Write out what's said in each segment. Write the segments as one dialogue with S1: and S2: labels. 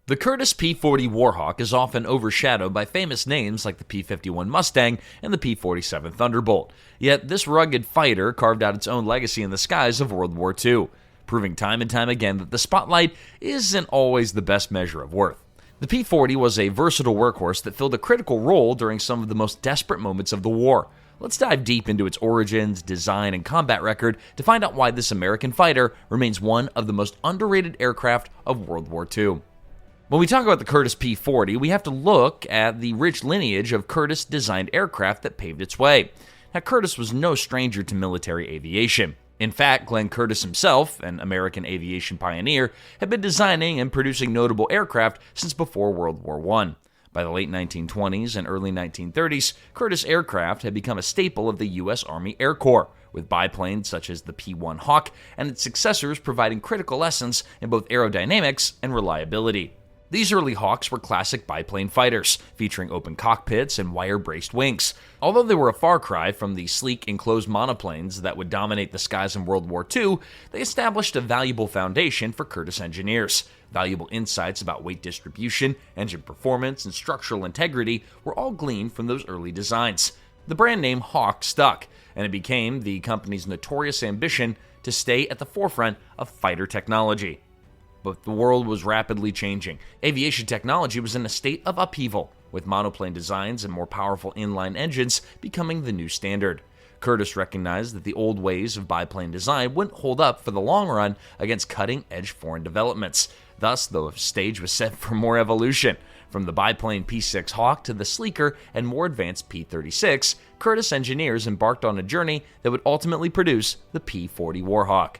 S1: The Curtiss P40 Warhawk is often overshadowed by famous names like the P-51 Mustang and the P-47 Thunderbolt, yet this rugged fighter carved out its own legacy in the skies of World War II, proving time and time again that the spotlight isn't always the best measure of worth. The P-40 was a versatile workhorse that filled a critical role during some of the most desperate moments of the war. Let's dive deep into its origins, design, and combat record to find out why this American fighter remains one of the most underrated aircraft of World War II. When we talk about the Curtiss P-40, we have to look at the rich lineage of Curtiss-designed aircraft that paved its way. Now, Curtiss was no stranger to military aviation. In fact, Glenn Curtiss himself, an American aviation pioneer, had been designing and producing notable aircraft since before World War I. By the late 1920s and early 1930s, Curtiss aircraft had become a staple of the U.S. Army Air Corps, with biplanes such as the P-1 Hawk and its successors providing critical lessons in both aerodynamics and reliability. These early Hawks were classic biplane fighters, featuring open cockpits and wire-braced wings. Although they were a far cry from the sleek, enclosed monoplanes that would dominate the skies in World War II, they established a valuable foundation for Curtiss engineers. Valuable insights about weight distribution, engine performance, and structural integrity were all gleaned from those early designs. The brand name Hawk stuck, and it became the company's notorious ambition to stay at the forefront of fighter technology. But the world was rapidly changing. Aviation technology was in a state of upheaval, with monoplane designs and more powerful inline engines becoming the new standard. Curtiss recognized that the old ways of biplane design wouldn't hold up for the long run against cutting-edge foreign developments. Thus, the stage was set for more evolution. From the biplane P-6 Hawk to the sleeker and more advanced P-36, Curtiss engineers embarked on a journey that would ultimately produce the P-40 Warhawk.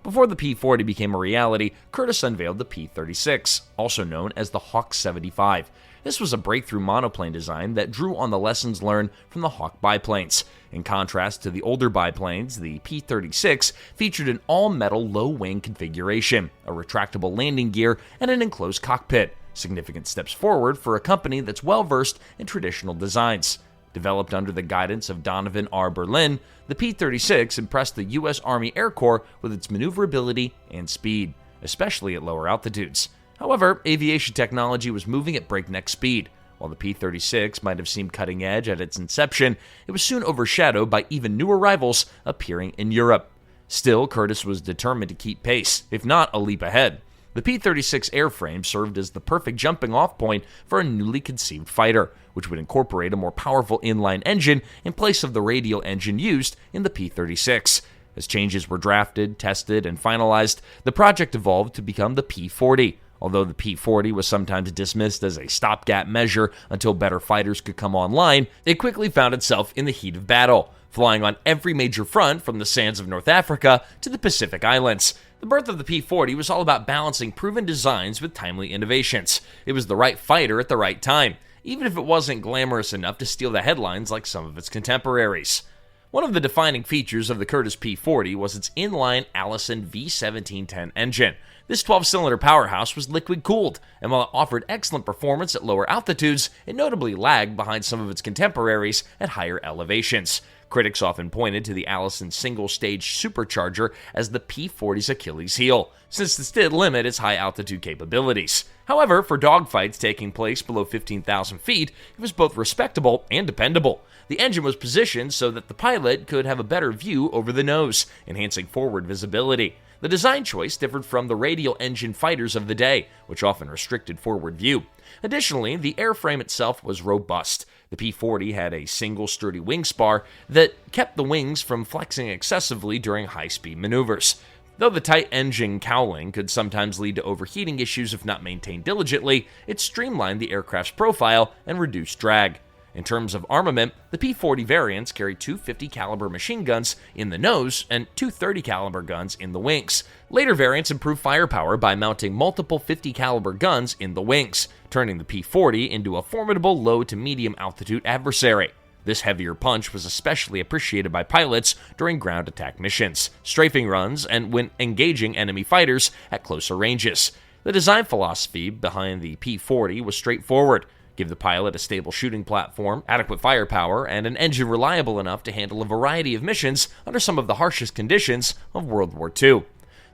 S1: Before the P-40 became a reality, Curtiss unveiled the P-36, also known as the Hawk 75. This was a breakthrough monoplane design that drew on the lessons learned from the Hawk biplanes. In contrast to the older biplanes, the P-36 featured an all-metal low-wing configuration, a retractable landing gear, and an enclosed cockpit. Significant steps forward for a company that's well-versed in traditional designs. Developed under the guidance of Donovan R. Berlin, the P-36 impressed the U.S. Army Air Corps with its maneuverability and speed, especially at lower altitudes. However, aviation technology was moving at breakneck speed. While the P-36 might have seemed cutting edge at its inception, it was soon overshadowed by even newer rivals appearing in Europe. Still, Curtiss was determined to keep pace, if not a leap ahead. The P-36 airframe served as the perfect jumping-off point for a newly conceived fighter, which would incorporate a more powerful inline engine in place of the radial engine used in the P-36. As changes were drafted, tested, and finalized, the project evolved to become the P-40. Although the P-40 was sometimes dismissed as a stopgap measure until better fighters could come online, it quickly found itself in the heat of battle, flying on every major front from the sands of North Africa to the Pacific Islands. The birth of the P-40 was all about balancing proven designs with timely innovations. It was the right fighter at the right time, even if it wasn't glamorous enough to steal the headlines like some of its contemporaries. One of the defining features of the Curtiss P-40 was its inline Allison V1710 engine. This 12-cylinder powerhouse was liquid-cooled, and while it offered excellent performance at lower altitudes, it notably lagged behind some of its contemporaries at higher elevations. Critics often pointed to the Allison single-stage supercharger as the P-40's Achilles heel, since this did limit its high-altitude capabilities. However, for dogfights taking place below 15,000 feet, it was both respectable and dependable. The engine was positioned so that the pilot could have a better view over the nose, enhancing forward visibility. The design choice differed from the radial engine fighters of the day, which often restricted forward view. Additionally, the airframe itself was robust. The P-40 had a single sturdy wing spar that kept the wings from flexing excessively during high-speed maneuvers. Though the tight engine cowling could sometimes lead to overheating issues if not maintained diligently, it streamlined the aircraft's profile and reduced drag. In terms of armament, the P-40 variants carried two 50 caliber machine guns in the nose and two 30 caliber guns in the wings. Later variants improved firepower by mounting multiple 50 caliber guns in the wings, turning the P-40 into a formidable low to medium altitude adversary. This heavier punch was especially appreciated by pilots during ground attack missions, strafing runs, and when engaging enemy fighters at closer ranges. The design philosophy behind the P-40 was straightforward. Give the pilot a stable shooting platform, adequate firepower, and an engine reliable enough to handle a variety of missions under some of the harshest conditions of World War II.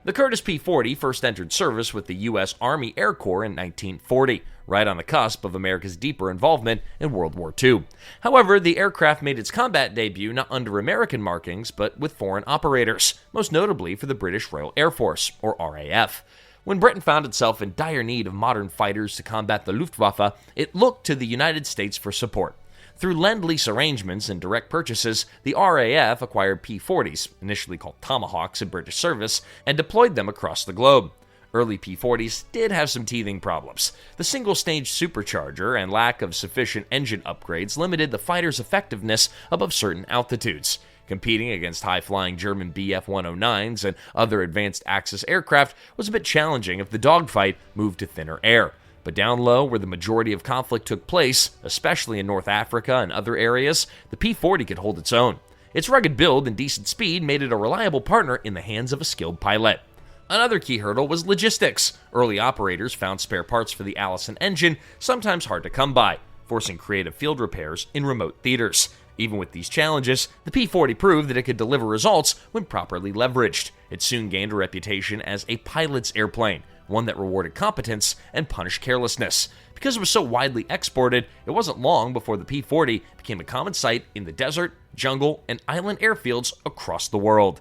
S1: The Curtiss P-40 first entered service with the U.S. Army Air Corps in 1940, right on the cusp of America's deeper involvement in World War II. However, the aircraft made its combat debut not under American markings, but with foreign operators, most notably for the British Royal Air Force, or RAF. When Britain found itself in dire need of modern fighters to combat the Luftwaffe, it looked to the United States for support. Through Lend-Lease arrangements and direct purchases, the RAF acquired P-40s, initially called Tomahawks in British service, and deployed them across the globe. Early P-40s did have some teething problems. The single-stage supercharger and lack of sufficient engine upgrades limited the fighter's effectiveness above certain altitudes. Competing against high-flying German Bf-109s and other advanced Axis aircraft was a bit challenging if the dogfight moved to thinner air. But down low, where the majority of conflict took place, especially in North Africa and other areas, the P-40 could hold its own. Its rugged build and decent speed made it a reliable partner in the hands of a skilled pilot. Another key hurdle was logistics. Early operators found spare parts for the Allison engine sometimes hard to come by, forcing creative field repairs in remote theaters. Even with these challenges, the P-40 proved that it could deliver results when properly leveraged. It soon gained a reputation as a pilot's airplane, one that rewarded competence and punished carelessness. Because it was so widely exported, it wasn't long before the P-40 became a common sight in the desert, jungle, and island airfields across the world.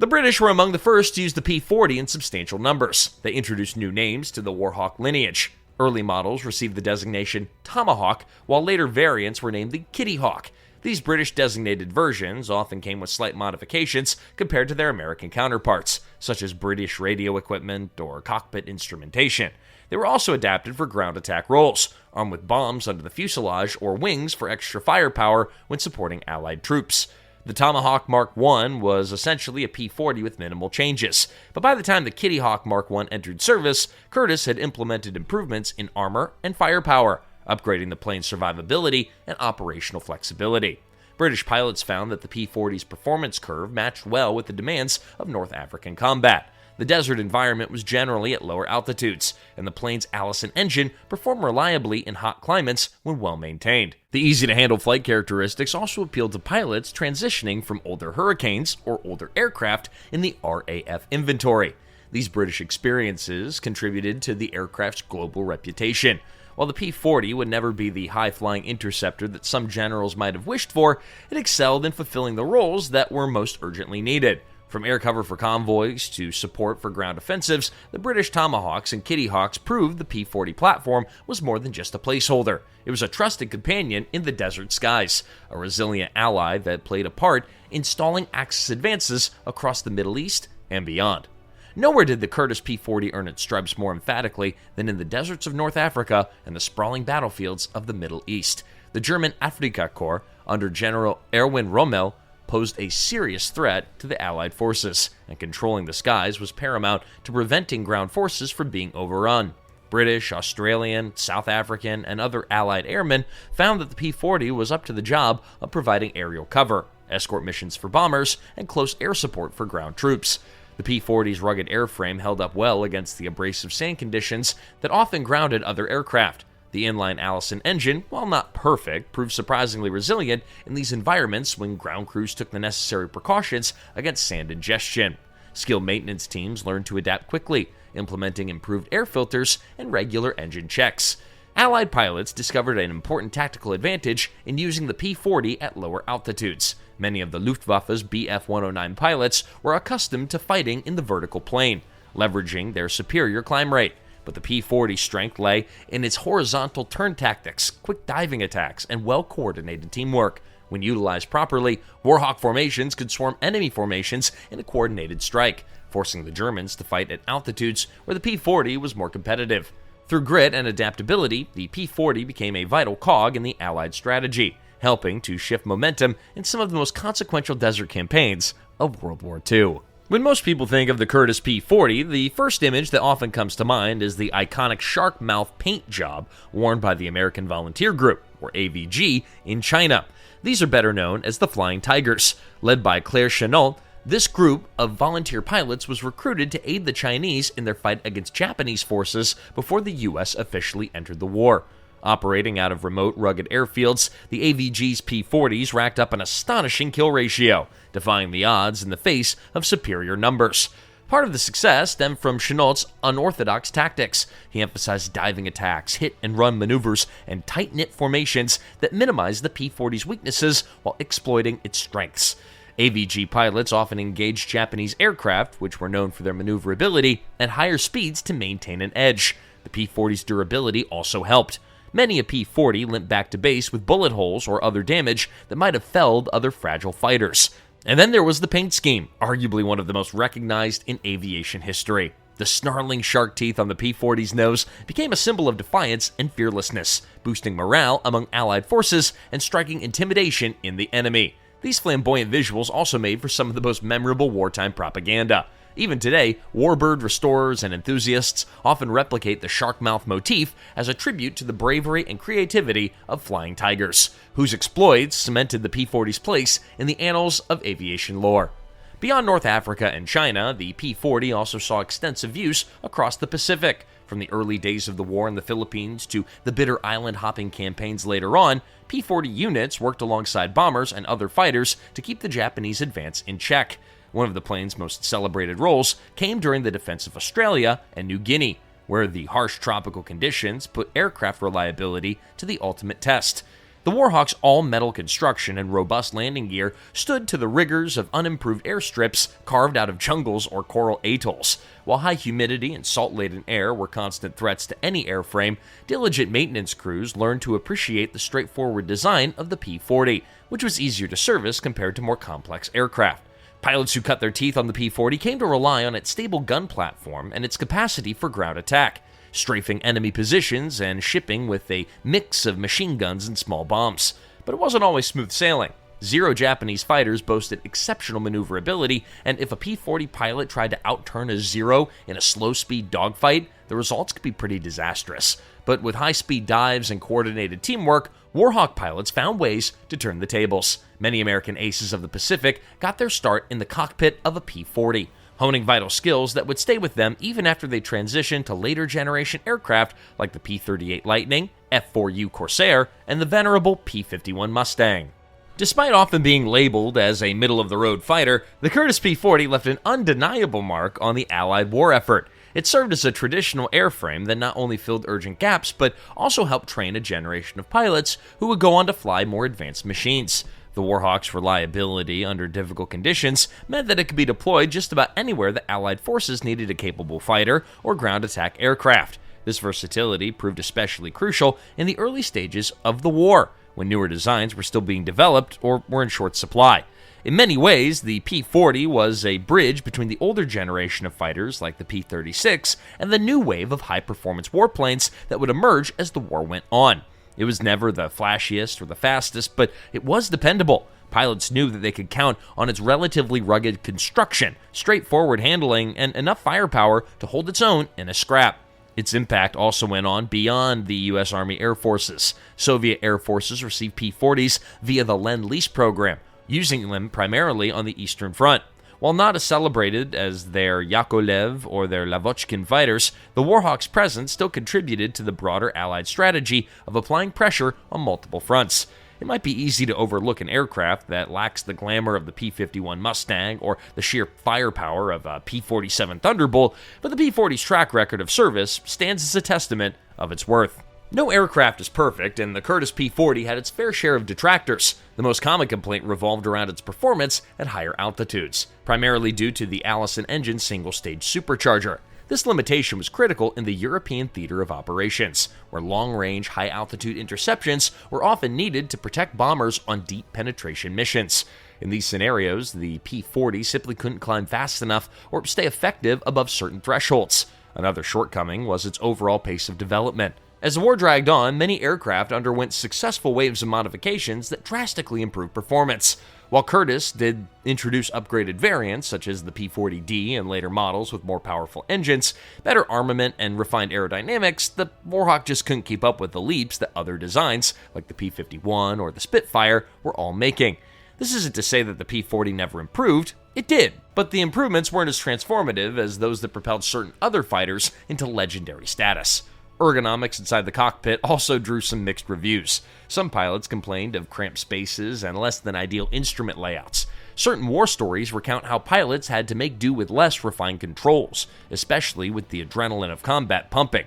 S1: The British were among the first to use the P-40 in substantial numbers. They introduced new names to the Warhawk lineage. Early models received the designation Tomahawk, while later variants were named the Kitty Hawk. These British-designated versions often came with slight modifications compared to their American counterparts, such as British radio equipment or cockpit instrumentation. They were also adapted for ground attack roles, armed with bombs under the fuselage or wings for extra firepower when supporting Allied troops. The Tomahawk Mark I was essentially a P-40 with minimal changes, but by the time the Kitty Hawk Mark I entered service, Curtiss had implemented improvements in armor and firepower, upgrading the plane's survivability and operational flexibility. British pilots found that the P-40's performance curve matched well with the demands of North African combat. The desert environment was generally at lower altitudes, and the plane's Allison engine performed reliably in hot climates when well maintained. The easy-to-handle flight characteristics also appealed to pilots transitioning from older Hurricanes or older aircraft in the RAF inventory. These British experiences contributed to the aircraft's global reputation. While the P-40 would never be the high-flying interceptor that some generals might have wished for, it excelled in fulfilling the roles that were most urgently needed. From air cover for convoys to support for ground offensives, the British Tomahawks and Kitty Hawks proved the P-40 platform was more than just a placeholder. It was a trusted companion in the desert skies, a resilient ally that played a part in stalling Axis advances across the Middle East and beyond. Nowhere did the Curtiss P-40 earn its stripes more emphatically than in the deserts of North Africa and the sprawling battlefields of the Middle East. The German Afrika Korps, under General Erwin Rommel, posed a serious threat to the Allied forces, and controlling the skies was paramount to preventing ground forces from being overrun. British, Australian, South African, and other Allied airmen found that the P-40 was up to the job of providing aerial cover, escort missions for bombers, and close air support for ground troops. The P-40's rugged airframe held up well against the abrasive sand conditions that often grounded other aircraft. The inline Allison engine, while not perfect, proved surprisingly resilient in these environments when ground crews took the necessary precautions against sand ingestion. Skilled maintenance teams learned to adapt quickly, implementing improved air filters and regular engine checks. Allied pilots discovered an important tactical advantage in using the P-40 at lower altitudes. Many of the Luftwaffe's Bf-109 pilots were accustomed to fighting in the vertical plane, leveraging their superior climb rate. But the P-40's strength lay in its horizontal turn tactics, quick diving attacks, and well-coordinated teamwork. When utilized properly, Warhawk formations could swarm enemy formations in a coordinated strike, forcing the Germans to fight at altitudes where the P-40 was more competitive. Through grit and adaptability, the P-40 became a vital cog in the Allied strategy, helping to shift momentum in some of the most consequential desert campaigns of World War II. When most people think of the Curtiss P-40, the first image that often comes to mind is the iconic shark mouth paint job worn by the American Volunteer Group, or AVG, in China. These are better known as the Flying Tigers. Led by Claire Chennault, this group of volunteer pilots was recruited to aid the Chinese in their fight against Japanese forces before the U.S. officially entered the war. Operating out of remote, rugged airfields, the AVG's P-40s racked up an astonishing kill ratio, defying the odds in the face of superior numbers. Part of the success stemmed from Chennault's unorthodox tactics. He emphasized diving attacks, hit-and-run maneuvers, and tight-knit formations that minimized the P-40's weaknesses while exploiting its strengths. AVG pilots often engaged Japanese aircraft, which were known for their maneuverability, at higher speeds to maintain an edge. The P-40's durability also helped. Many a P-40 limped back to base with bullet holes or other damage that might have felled other fragile fighters. And then there was the paint scheme, arguably one of the most recognized in aviation history. The snarling shark teeth on the P-40's nose became a symbol of defiance and fearlessness, boosting morale among Allied forces and striking intimidation in the enemy. These flamboyant visuals also made for some of the most memorable wartime propaganda. Even today, warbird restorers and enthusiasts often replicate the shark mouth motif as a tribute to the bravery and creativity of flying tigers, whose exploits cemented the P-40's place in the annals of aviation lore. Beyond North Africa and China, the P-40 also saw extensive use across the Pacific. From the early days of the war in the Philippines to the bitter island-hopping campaigns later on, P-40 units worked alongside bombers and other fighters to keep the Japanese advance in check. One of the plane's most celebrated roles came during the defense of Australia and New Guinea, where the harsh tropical conditions put aircraft reliability to the ultimate test. The Warhawk's all-metal construction and robust landing gear stood to the rigors of unimproved airstrips carved out of jungles or coral atolls. While high humidity and salt-laden air were constant threats to any airframe, diligent maintenance crews learned to appreciate the straightforward design of the P-40, which was easier to service compared to more complex aircraft. Pilots who cut their teeth on the P-40 came to rely on its stable gun platform and its capacity for ground attack, strafing enemy positions and shipping with a mix of machine guns and small bombs. But it wasn't always smooth sailing. Zero Japanese fighters boasted exceptional maneuverability, and if a P-40 pilot tried to outturn a Zero in a slow-speed dogfight, the results could be pretty disastrous. But with high-speed dives and coordinated teamwork, Warhawk pilots found ways to turn the tables. Many American aces of the Pacific got their start in the cockpit of a P-40, honing vital skills that would stay with them even after they transitioned to later-generation aircraft like the P-38 Lightning, F-4U Corsair, and the venerable P-51 Mustang. Despite often being labeled as a middle-of-the-road fighter, the Curtiss P-40 left an undeniable mark on the Allied war effort. It served as a traditional airframe that not only filled urgent gaps, but also helped train a generation of pilots who would go on to fly more advanced machines. The Warhawk's reliability under difficult conditions meant that it could be deployed just about anywhere the Allied forces needed a capable fighter or ground attack aircraft. This versatility proved especially crucial in the early stages of the war, when newer designs were still being developed or were in short supply. In many ways, the P-40 was a bridge between the older generation of fighters like the P-36 and the new wave of high-performance warplanes that would emerge as the war went on. It was never the flashiest or the fastest, but it was dependable. Pilots knew that they could count on its relatively rugged construction, straightforward handling, and enough firepower to hold its own in a scrap. Its impact also went on beyond the U.S. Army Air Forces. Soviet Air Forces received P-40s via the Lend-Lease program, using them primarily on the Eastern Front. While not as celebrated as their Yakovlev or their Lavochkin fighters, the Warhawk's presence still contributed to the broader Allied strategy of applying pressure on multiple fronts. It might be easy to overlook an aircraft that lacks the glamour of the P-51 Mustang or the sheer firepower of a P-47 Thunderbolt, but the P-40's track record of service stands as a testament of its worth. No aircraft is perfect, and the Curtiss P-40 had its fair share of detractors. The most common complaint revolved around its performance at higher altitudes, primarily due to the Allison engine single-stage supercharger. This limitation was critical in the European theater of operations, where long-range, high-altitude interceptions were often needed to protect bombers on deep penetration missions. In these scenarios, the P-40 simply couldn't climb fast enough or stay effective above certain thresholds. Another shortcoming was its overall pace of development. As the war dragged on, many aircraft underwent successful waves of modifications that drastically improved performance. While Curtiss did introduce upgraded variants, such as the P-40D and later models with more powerful engines, better armament, and refined aerodynamics, the Warhawk just couldn't keep up with the leaps that other designs, like the P-51 or the Spitfire, were all making. This isn't to say that the P-40 never improved. It did, but the improvements weren't as transformative as those that propelled certain other fighters into legendary status. Ergonomics inside the cockpit also drew some mixed reviews. Some pilots complained of cramped spaces and less than ideal instrument layouts. Certain war stories recount how pilots had to make do with less refined controls, especially with the adrenaline of combat pumping.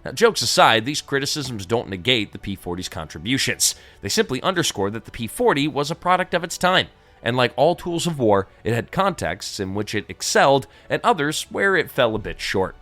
S1: Now, jokes aside, these criticisms don't negate the P40's contributions. They simply underscore that the P40 was a product of its time, and like all tools of war, it had contexts in which it excelled and others where it fell a bit short.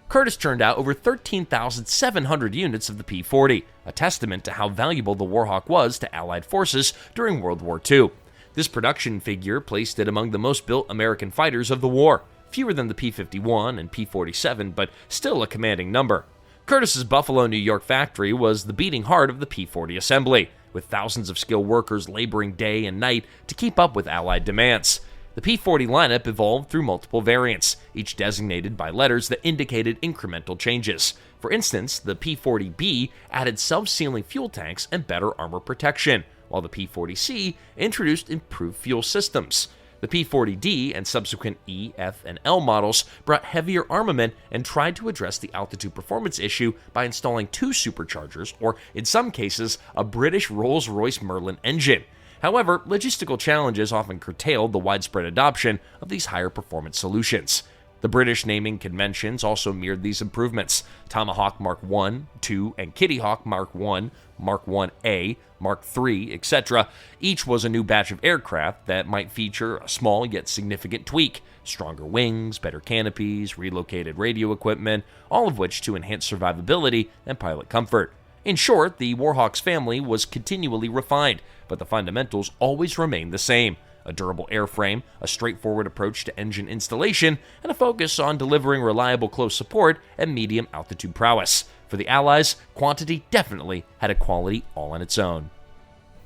S1: Curtiss turned out over 13,700 units of the P40, a testament to how valuable the Warhawk was to Allied forces during World War II. This production figure placed it among the most built American fighters of the war, fewer than the P51 and P47, but still a commanding number. Curtiss's Buffalo, New York factory was the beating heart of the P40 assembly, with thousands of skilled workers laboring day and night to keep up with Allied demands. The P40 lineup evolved through multiple variants, each designated by letters that indicated incremental changes. For instance, the P40B added self-sealing fuel tanks and better armor protection, while the P40C introduced improved fuel systems. The P40D and subsequent E, F, and L models brought heavier armament and tried to address the altitude performance issue by installing two superchargers, or in some cases, a British Rolls-Royce Merlin engine. However, logistical challenges often curtailed the widespread adoption of these higher performance solutions. The British naming conventions also mirrored these improvements. Tomahawk Mark I, II, and Kitty Hawk Mark I, Mark 1A, Mark III, etc. Each was a new batch of aircraft that might feature a small yet significant tweak: stronger wings, better canopies, relocated radio equipment, all of which to enhance survivability and pilot comfort. In short, the Warhawk's family was continually refined, but the fundamentals always remained the same: a durable airframe, a straightforward approach to engine installation, and a focus on delivering reliable close support and medium altitude prowess. For the Allies, quantity definitely had a quality all on its own.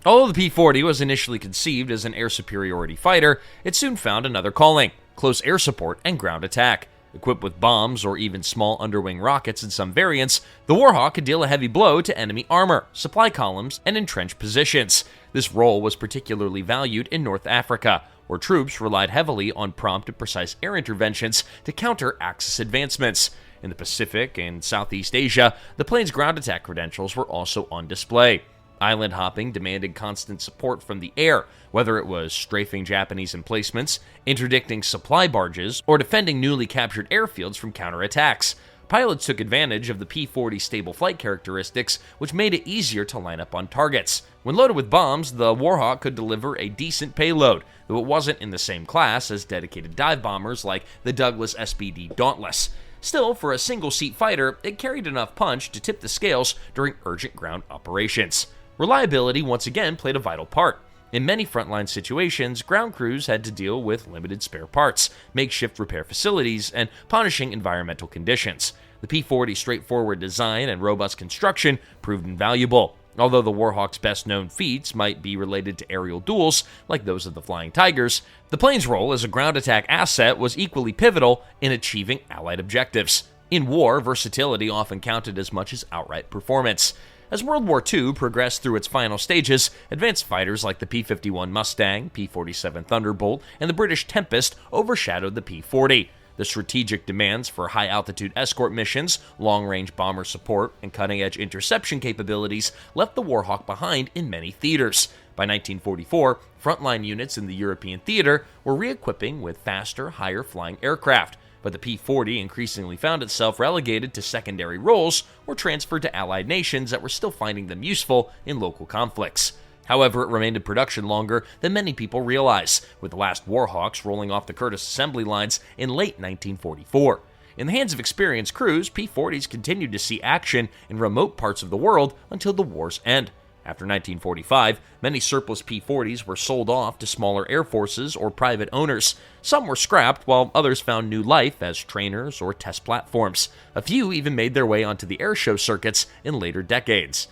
S1: Although the P-40 was initially conceived as an air superiority fighter, it soon found another calling: close air support and ground attack. Equipped with bombs or even small underwing rockets in some variants, the Warhawk could deal a heavy blow to enemy armor, supply columns, and entrenched positions. This role was particularly valued in North Africa, where troops relied heavily on prompt and precise air interventions to counter Axis advancements. In the Pacific and Southeast Asia, the plane's ground attack credentials were also on display. Island hopping demanded constant support from the air, whether it was strafing Japanese emplacements, interdicting supply barges, or defending newly captured airfields from counterattacks. Pilots took advantage of the P-40's stable flight characteristics, which made it easier to line up on targets. When loaded with bombs, the Warhawk could deliver a decent payload, though it wasn't in the same class as dedicated dive bombers like the Douglas SBD Dauntless. Still, for a single-seat fighter, it carried enough punch to tip the scales during urgent ground operations. Reliability once again played a vital part. In many frontline situations, ground crews had to deal with limited spare parts, makeshift repair facilities, and punishing environmental conditions. The P-40's straightforward design and robust construction proved invaluable. Although the Warhawk's best-known feats might be related to aerial duels, like those of the Flying Tigers, the plane's role as a ground attack asset was equally pivotal in achieving Allied objectives. In war, versatility often counted as much as outright performance. As World War II progressed through its final stages, advanced fighters like the P-51 Mustang, P-47 Thunderbolt, and the British Tempest overshadowed the P-40. The strategic demands for high-altitude escort missions, long-range bomber support, and cutting-edge interception capabilities left the Warhawk behind in many theaters. By 1944, frontline units in the European theater were re-equipping with faster, higher-flying aircraft, but the P-40 increasingly found itself relegated to secondary roles or transferred to Allied nations that were still finding them useful in local conflicts. However, it remained in production longer than many people realize, with the last Warhawks rolling off the Curtiss assembly lines in late 1944. In the hands of experienced crews, P-40s continued to see action in remote parts of the world until the war's end. After 1945, many surplus P-40s were sold off to smaller air forces or private owners. Some were scrapped, while others found new life as trainers or test platforms. A few even made their way onto the airshow circuits in later decades.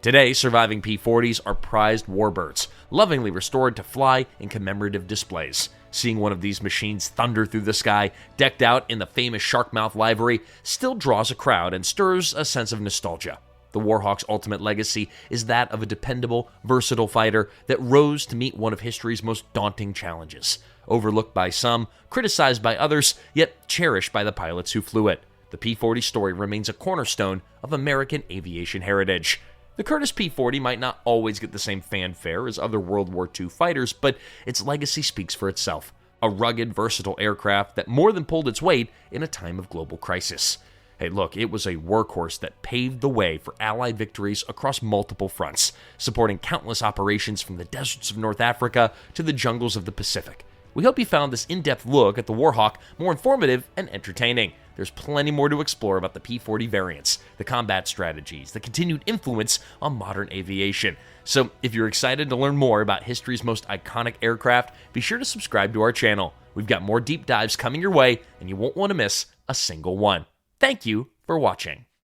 S1: Today, surviving P-40s are prized warbirds, lovingly restored to fly in commemorative displays. Seeing one of these machines thunder through the sky, decked out in the famous shark-mouth livery, still draws a crowd and stirs a sense of nostalgia. The Warhawk's ultimate legacy is that of a dependable, versatile fighter that rose to meet one of history's most daunting challenges. Overlooked by some, criticized by others, yet cherished by the pilots who flew it. The P-40 story remains a cornerstone of American aviation heritage. The Curtiss P40 might not always get the same fanfare as other World War II fighters, but its legacy speaks for itself. A rugged, versatile aircraft that more than pulled its weight in a time of global crisis. Hey, look, it was a workhorse that paved the way for Allied victories across multiple fronts, supporting countless operations from the deserts of North Africa to the jungles of the Pacific. We hope you found this in-depth look at the Warhawk more informative and entertaining. There's plenty more to explore about the P-40 variants, the combat strategies, the continued influence on modern aviation. So if you're excited to learn more about history's most iconic aircraft, be sure to subscribe to our channel. We've got more deep dives coming your way, and you won't want to miss a single one. Thank you for watching.